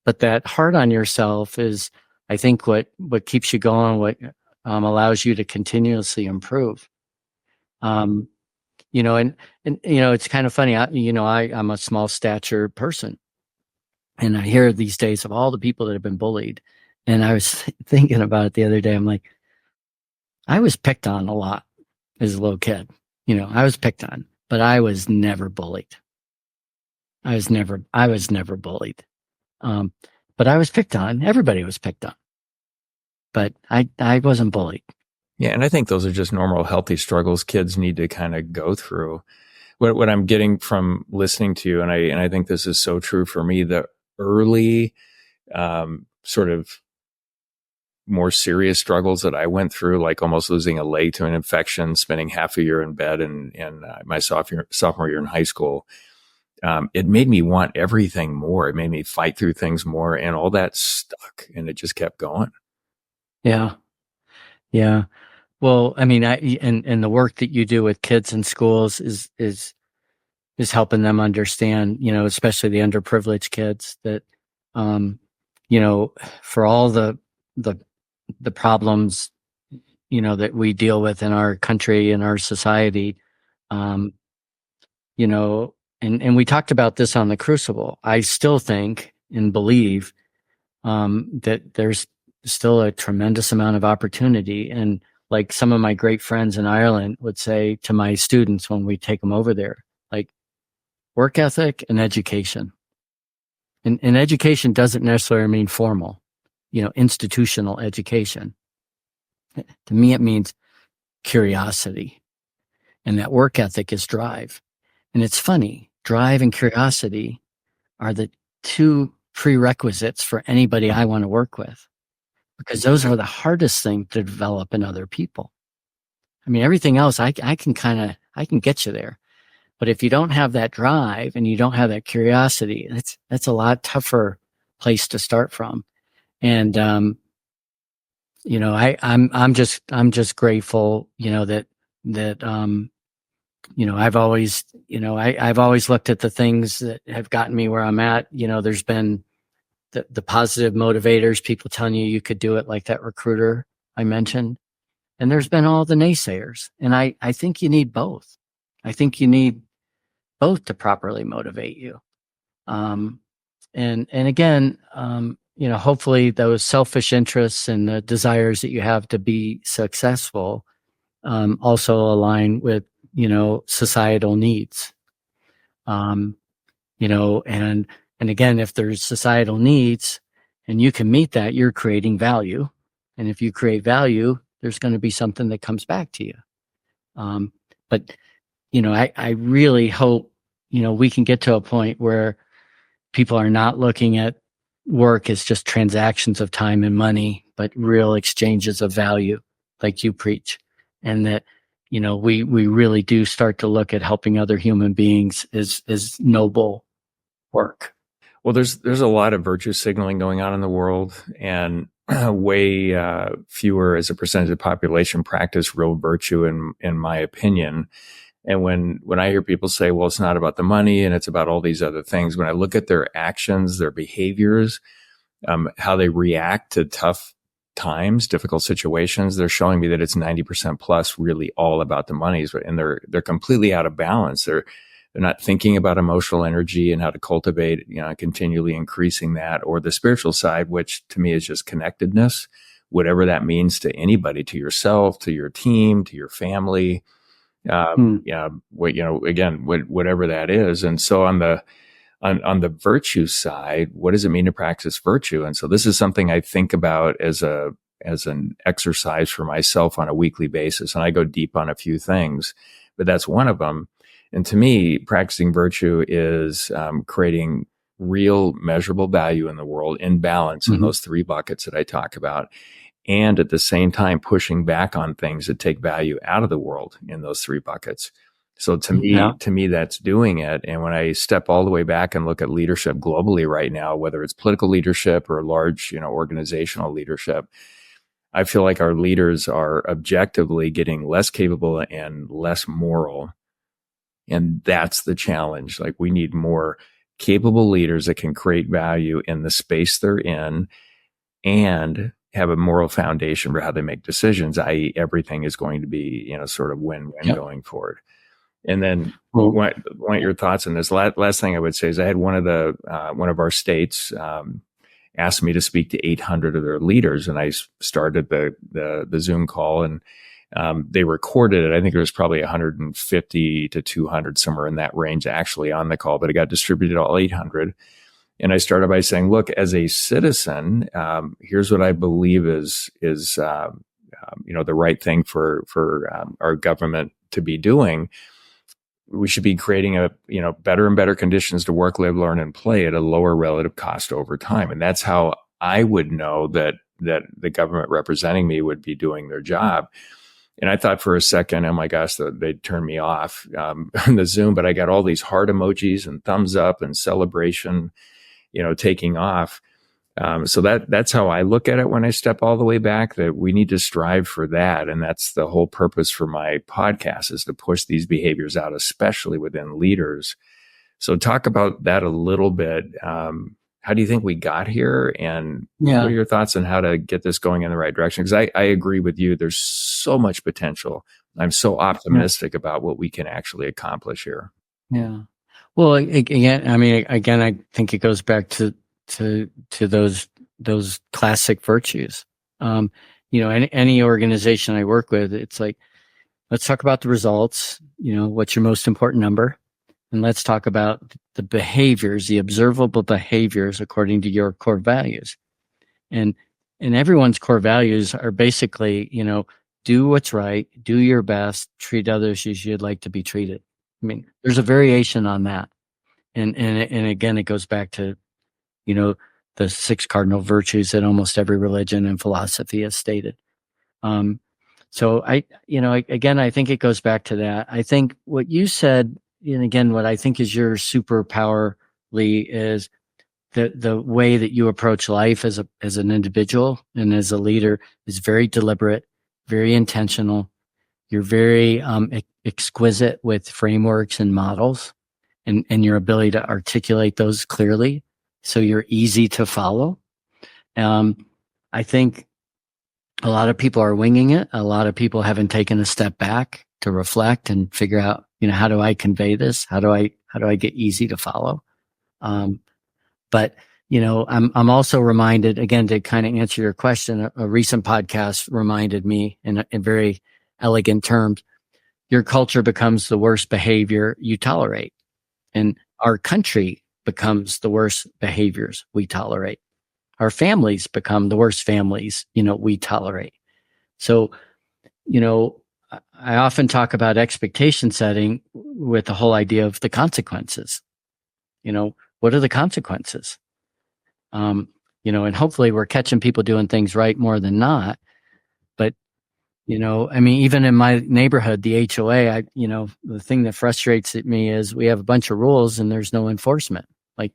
But that hard on yourself is, I think, what keeps you going, what allows you to continuously improve. And it's kind of funny. I'm a small stature person, and I hear these days of all the people that have been bullied. And I was thinking about it the other day. I'm like, I was picked on a lot as a little kid. I was picked on, but I was never bullied. I was never bullied. But I was picked on. Everybody was picked on, but I wasn't bullied. Yeah. And I think those are just normal, healthy struggles kids need to kind of go through. What I'm getting from listening to you, and I think this is so true for me, the early, sort of more serious struggles that I went through, like almost losing a leg to an infection, spending half a year in bed in my sophomore year in high school. It made me want everything more. It made me fight through things more, and all that stuck, and it just kept going. Yeah. Yeah. Well, I mean, and the work that you do with kids in schools is helping them understand, especially the underprivileged kids, that, for all the problems, that we deal with in our country and our society, and we talked about this on the Crucible. I still think and believe, that there's still a tremendous amount of opportunity. And like some of my great friends in Ireland would say to my students when we take them over there, like, work ethic and education. And education doesn't necessarily mean formal, institutional education. To me, it means curiosity. And that work ethic is drive. And it's funny, drive and curiosity are the 2 prerequisites for anybody I want to work with, because those are the hardest thing to develop in other people. I mean, everything else, I can get you there. But if you don't have that drive and you don't have that curiosity, that's a lot tougher place to start from. And, I'm just grateful, that, I've always, I've always looked at the things that have gotten me where I'm at. There's been the positive motivators, people telling you could do it, like that recruiter I mentioned. and there's been all the naysayers. And I think you need both. I think you need both to properly motivate you. And again, hopefully those selfish interests and the desires that you have to be successful also align with, societal needs. And again, if there's societal needs and you can meet that, you're creating value. And if you create value, there's going to be something that comes back to you. But I really hope, we can get to a point where people are not looking at work as just transactions of time and money, but real exchanges of value, like you preach. And that, we really do start to look at helping other human beings as noble work. Well, there's a lot of virtue signaling going on in the world, and way fewer as a percentage of the population practice real virtue, in my opinion. And when I hear people say, well, it's not about the money and it's about all these other things, when I look at their actions, their behaviors, how they react to tough times, difficult situations, they're showing me that it's 90% plus really all about the monies, and they're completely out of balance. They're not thinking about emotional energy and how to cultivate, continually increasing that, or the spiritual side, which to me is just connectedness, whatever that means to anybody, to yourself, to your team, to your family. Whatever that is. And so on the virtue side, what does it mean to practice virtue? And so this is something I think about as an exercise for myself on a weekly basis. And I go deep on a few things, but that's one of them. And to me, practicing virtue is creating real measurable value in the world, in balance in those three buckets that I talk about. And at the same time, pushing back on things that take value out of the world in those three buckets. So to me, that's doing it. And when I step all the way back and look at leadership globally right now, whether it's political leadership or large, organizational leadership, I feel like our leaders are objectively getting less capable and less moral. And that's the challenge. Like, we need more capable leaders that can create value in the space they're in and have a moral foundation for how they make decisions, i.e. everything is going to be, sort of win-win going forward. And then want your thoughts on this. Last thing I would say is I had one of our states asked me to speak to 800 of their leaders, and I started the Zoom call, and they recorded it. I think there was probably 150 to 200, somewhere in that range, actually on the call, but it got distributed all 800. And I started by saying, look, as a citizen, here's what I believe is the right thing for our government to be doing. We should be creating better and better conditions to work, live, learn, and play at a lower relative cost over time. And that's how I would know that the government representing me would be doing their job. And I thought for a second, oh my gosh, they'd turn me off on the Zoom, but I got all these heart emojis and thumbs up and celebration, taking off. So that's how I look at it when I step all the way back, that we need to strive for that. And that's the whole purpose for my podcast, is to push these behaviors out, especially within leaders. So talk about that a little bit. How do you think we got here? And what are your thoughts on how to get this going in the right direction? Because I agree with you. There's so much potential. I'm so optimistic about what we can actually accomplish here. Yeah. Well, again, I think it goes back to those classic virtues. Any organization I work with, it's like, let's talk about the results. What's your most important number? And let's talk about the behaviors, the observable behaviors according to your core values. And everyone's core values are basically, do what's right, do your best, treat others as you'd like to be treated. There's a variation on that. And again, it goes back to, the 6 cardinal virtues that almost every religion and philosophy has stated. So I think it goes back to that. I think what you said, and again, what I think is your superpower, Lee, is the way that you approach life as an individual and as a leader is very deliberate, very intentional. You're very exquisite with frameworks and models, and your ability to articulate those clearly, so you're easy to follow. I think A lot of people are winging it. A lot of people haven't taken a step back to reflect and figure out, how do I convey this? How do I get easy to follow? But I'm also reminded, again, to kind of answer your question, a recent podcast reminded me in very elegant terms, your culture becomes the worst behavior you tolerate. And our country becomes the worst behaviors we tolerate. Our families become the worst families, we tolerate. So, I often talk about expectation setting with the whole idea of the consequences. What are the consequences? And hopefully we're catching people doing things right more than not. But, even in my neighborhood, the HOA, the thing that frustrates me is we have a bunch of rules and there's no enforcement. Like,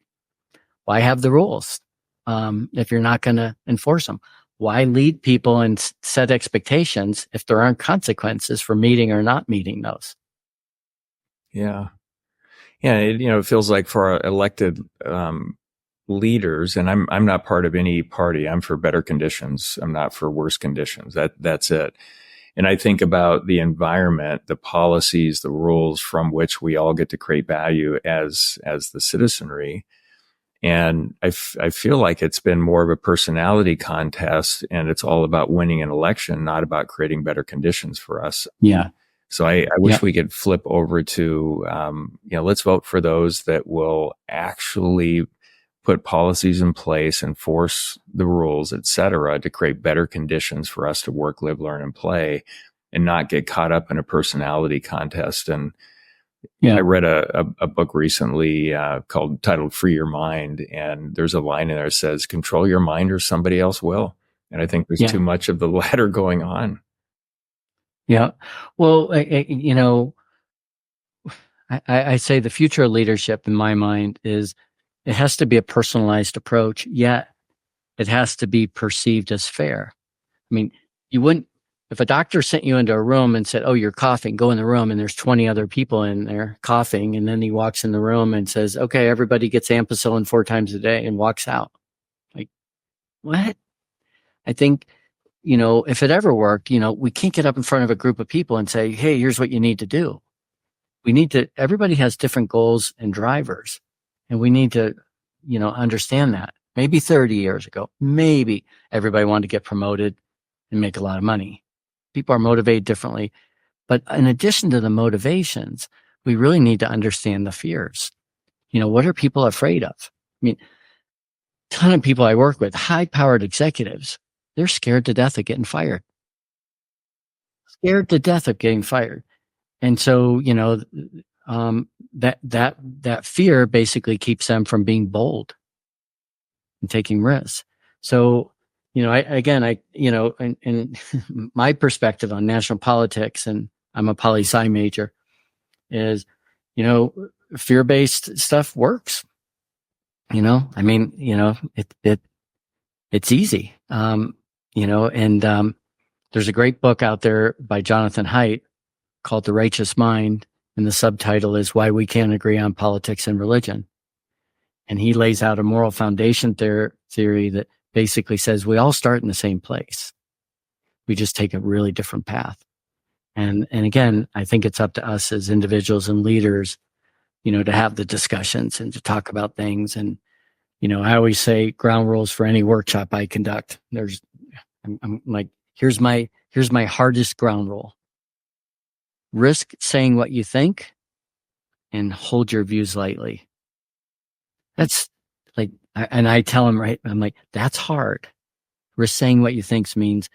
why have the rules if you're not going to enforce them? Why lead people and set expectations if there aren't consequences for meeting or not meeting those? Yeah. Yeah. It feels like for our elected leaders, and I'm not part of any party. I'm for better conditions. I'm not for worse conditions. That's it. And I think about the environment, the policies, the rules from which we all get to create value as the citizenry. And I feel like it's been more of a personality contest, and it's all about winning an election, not about creating better conditions for us. Yeah. So I wish we could flip over to, let's vote for those that will actually put policies in place, enforce the rules, et cetera, to create better conditions for us to work, live, learn, and play, and not get caught up in a personality contest. And I read a book recently titled Free Your Mind. And there's a line in there that says, control your mind or somebody else will. And I think there's too much of the latter going on. Yeah. Well, I say the future of leadership in my mind is it has to be a personalized approach, yet it has to be perceived as fair. I mean, you wouldn't, if a doctor sent you into a room and said, oh, you're coughing, go in the room, and there's 20 other people in there coughing, and then he walks in the room and says, okay, everybody gets ampicillin 4 times a day, and walks out. Like, what? I think, if it ever worked, we can't get up in front of a group of people and say, hey, here's what you need to do. Everybody has different goals and drivers, and we need to, understand that. Maybe 30 years ago, maybe everybody wanted to get promoted and make a lot of money. People are motivated differently. But in addition to the motivations, we really need to understand the fears. What are people afraid of? I mean, a ton of people I work with, high-powered executives, they're scared to death of getting fired. Scared to death of getting fired. And so, that fear basically keeps them from being bold and taking risks. So, in my perspective on national politics, and I'm a poli-sci major, is, fear-based stuff works. It's easy. There's a great book out there by Jonathan Haidt called The Righteous Mind, and the subtitle is Why We Can't Agree on Politics and Religion. And he lays out a moral foundation theory that basically says we all start in the same place. We just take a really different path. And again, I think it's up to us as individuals and leaders, to have the discussions and to talk about things. And, I always say ground rules for any workshop I conduct. I'm like, here's my hardest ground rule. Risk saying what you think and hold your views lightly. That's like, and I tell them, right, I'm like, that's hard. Risk saying what you think means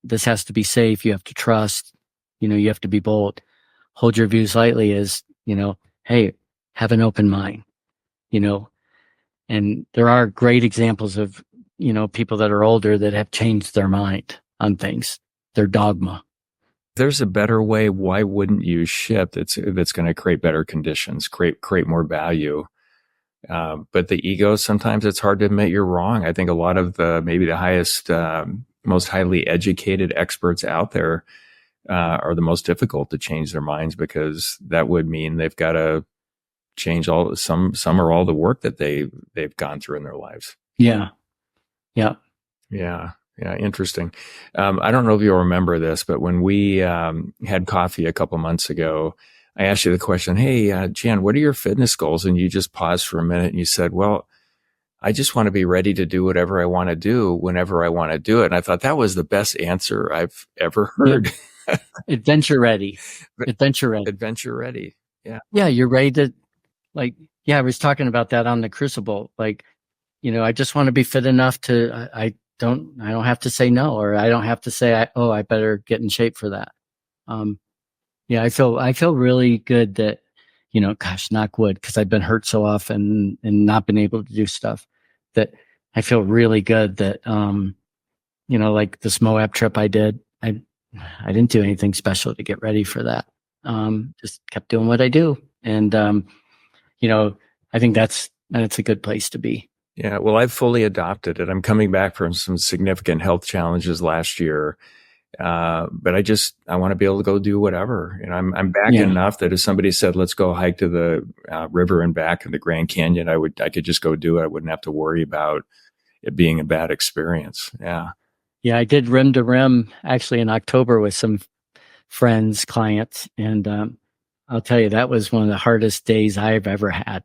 this has to be safe. You have to trust, you have to be bold. Hold your views lightly is, hey, have an open mind, and there are great examples of, people that are older that have changed their mind on things, their dogma. There's a better way. Why wouldn't you shift? That's going to create better conditions, create more value. But the ego, sometimes it's hard to admit you're wrong. I think a lot of maybe the highest, most highly educated experts out there are the most difficult to change their minds, because that would mean they've got to change some or all the work that they've gone through in their lives. Yeah. Yeah. Yeah, interesting. I don't know if you'll remember this, but when we had coffee a couple months ago, I asked you the question, "Hey, Jan, what are your fitness goals?" And you just paused for a minute and you said, "Well, I just want to be ready to do whatever I want to do whenever I want to do it." And I thought that was the best answer I've ever Yeah. heard. Adventure ready. Adventure ready. Adventure ready. Yeah. Yeah, you're ready to, like, yeah, I was talking about that on the Crucible. Like, I just want to be fit enough to, I don't have to say no, or I don't have to say, I better get in shape for that. Yeah, I feel really good that, gosh, knock wood, because I've been hurt so often and not been able to do stuff, that I feel really good that, like this Moab trip I did, I didn't do anything special to get ready for that. Just kept doing what I do. And, I think that's a good place to be. Yeah. Well, I've fully adopted it. I'm coming back from some significant health challenges last year. But I want to be able to go do whatever. And I'm back enough that if somebody said, let's go hike to the river and back in the Grand Canyon, I could just go do it. I wouldn't have to worry about it being a bad experience. Yeah. Yeah. I did rim to rim actually in October with some friends, clients. And, I'll tell you, that was one of the hardest days I've ever had,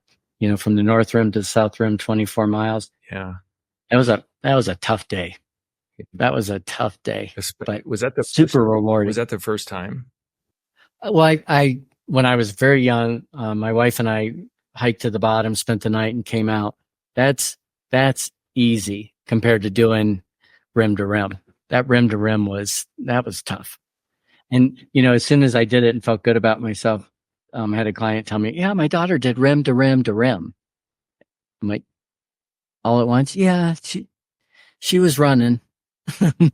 from the North Rim to the South Rim, 24 miles. Yeah. That was a tough day. That was a tough day, but was that the super rewarding? Was that the first time? Well, I when I was very young, my wife and I hiked to the bottom, spent the night, and came out. That's easy compared to doing rim to rim. That rim to rim was tough. And as soon as I did it and felt good about myself, I had a client tell me, "Yeah, my daughter did rim to rim to rim." I'm like, all at once? Yeah, she was running.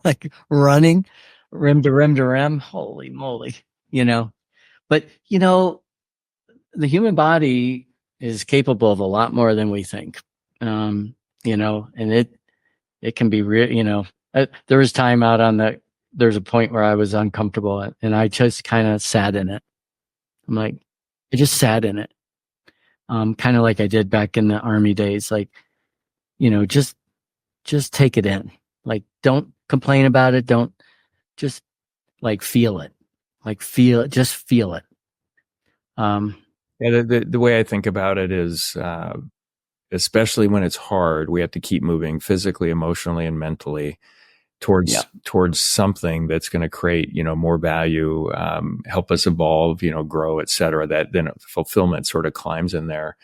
Like, running rim to rim to rim. Holy moly. But the human body is capable of a lot more than we think. And it can be real. There was time out there's a point where I was uncomfortable and I just kind of sat in it. I'm like, I just sat in it. Kind of like I did back in the Army days, like, just take it in. Like, don't complain about it. Don't, just like feel it. Like, just feel it. Yeah, the way I think about it is, especially when it's hard, we have to keep moving physically, emotionally, and mentally towards something that's going to create, more value, help us evolve, grow, et cetera. That then fulfillment sort of climbs in there.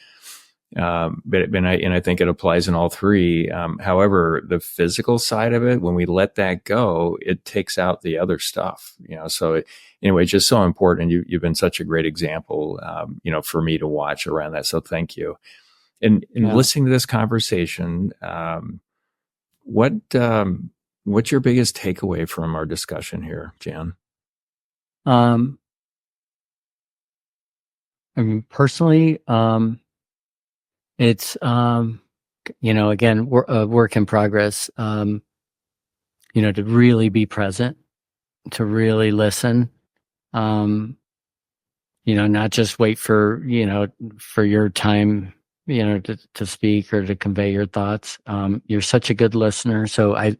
But I think it applies in all three. However, the physical side of it, when we let that go, it takes out the other stuff, so anyway, it's just so important. You've been such a great example, for me to watch around that. So thank you. And listening to this conversation, what's your biggest takeaway from our discussion here, Jan? I mean, personally, it's, again, work in progress, to really be present, to really listen, not just wait for your time, to speak or to convey your thoughts. You're such a good listener. So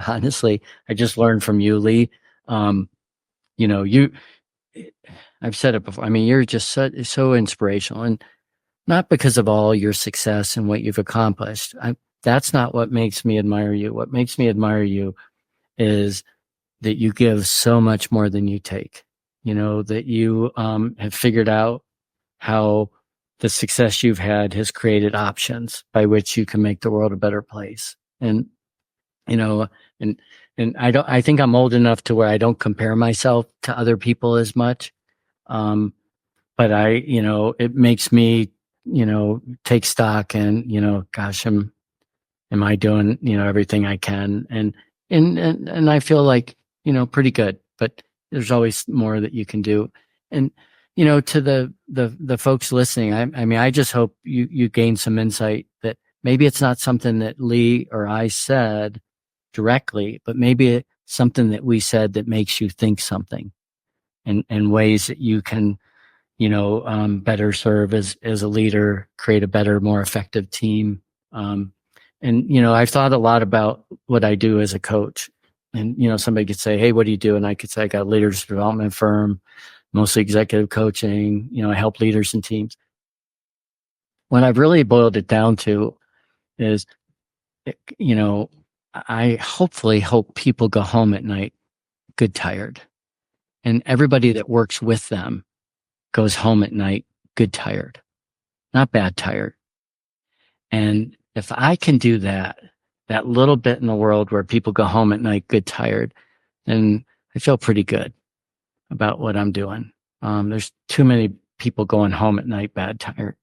honestly, I just learned from you, Lee. I've said it before. I mean, you're just so inspirational, and not because of all your success and what you've accomplished. That's not what makes me admire you. What makes me admire you is that you give so much more than you take. That you have figured out how the success you've had has created options by which you can make the world a better place. And and I think I'm old enough to where I don't compare myself to other people as much. But it makes me, take stock and, gosh, am I doing, everything I can? And I feel like, pretty good, but there's always more that you can do. And, to the folks listening, I mean, I just hope you gain some insight that maybe it's not something that Lee or I said directly, but maybe it's something that we said that makes you think something and ways that you can, better serve as a leader, create a better, more effective team, And, I've thought a lot about what I do as a coach. And, somebody could say, hey, what do you do? And I could say, I got a leaders development firm, mostly executive coaching. I help leaders and teams. What I've really boiled it down to is, I hopefully hope people go home at night good tired. And everybody that works with them goes home at night good tired, not bad tired. And if I can do that little bit in the world where people go home at night good tired, then I feel pretty good about what I'm doing. There's too many people going home at night bad tired.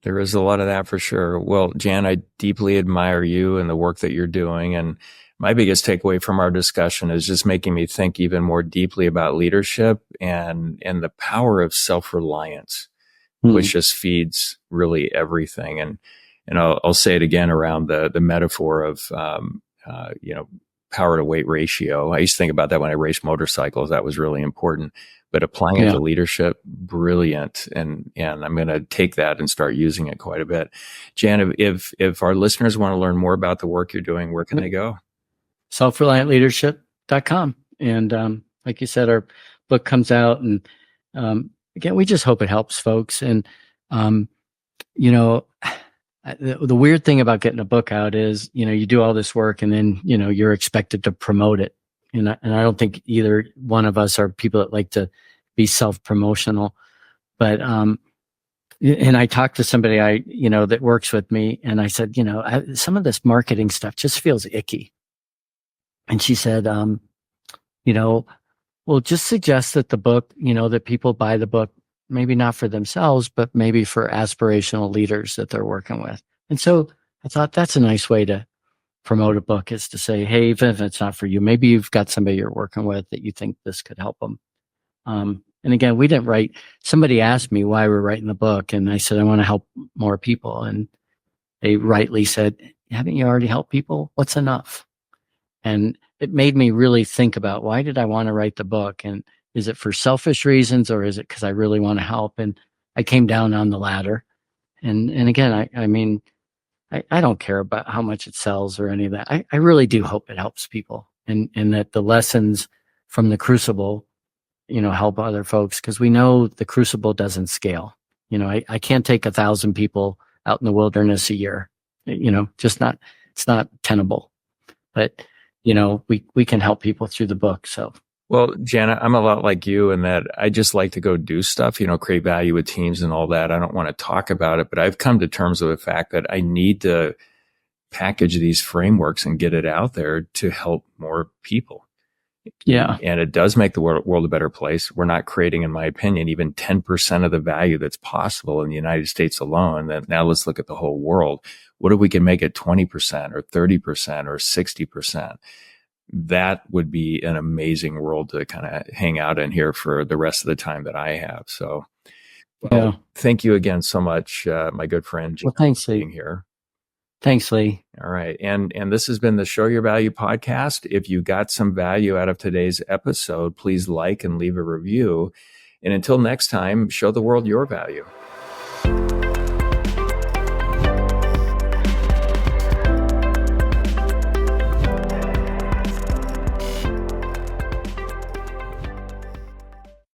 There is a lot of that for sure. Well, Jan, I deeply admire you and the work that you're doing. And my biggest takeaway from our discussion is just making me think even more deeply about leadership and the power of self-reliance, which just feeds really everything. And I'll say it again around the metaphor of, power to weight ratio. I used to think about that when I raced motorcycles. That was really important. But applying it to leadership, brilliant. And I'm going to take that and start using it quite a bit. Jan, if our listeners want to learn more about the work you're doing, where can they go? Self-ReliantLeadership.com. And like you said, our book comes out. And again, we just hope it helps folks. And, the weird thing about getting a book out is, you do all this work and then, you're expected to promote it. And I don't think either one of us are people that like to be self-promotional. But, and I talked to somebody that works with me, and I said, some of this marketing stuff just feels icky. And she said, well, just suggest that the book, that people buy the book, maybe not for themselves, but maybe for aspirational leaders that they're working with. And so I thought that's a nice way to promote a book, is to say, hey, even if it's not for you, maybe you've got somebody you're working with that you think this could help them. And again, we didn't write, somebody asked me why we're writing the book. And I said, I want to help more people. And they rightly said, haven't you already helped people? What's enough? And it made me really think about, why did I want to write the book? And is it for selfish reasons, or is it because I really want to help? And I came down on the latter. And again, I mean, I don't care about how much it sells or any of that. I really do hope it helps people, and that the lessons from the crucible, help other folks, because we know the crucible doesn't scale. I can't take 1,000 people out in the wilderness a year, it's not tenable. But, we can help people through the book. So. Well, Jana, I'm a lot like you in that I just like to go do stuff, create value with teams and all that. I don't want to talk about it, but I've come to terms with the fact that I need to package these frameworks and get it out there to help more people. Yeah. And it does make the world a better place. We're not creating, in my opinion, even 10% of the value that's possible in the United States alone. And now let's look at the whole world. What if we can make it 20% or 30% or 60%? That would be an amazing world to kind of hang out in here for the rest of the time that I have. So, Thank you again so much, my good friend. Well, thanks, Lee. Being here. Thanks, Lee. All right. And this has been the Show Your Value podcast. If you got some value out of today's episode, please like and leave a review. And until next time, show the world your value.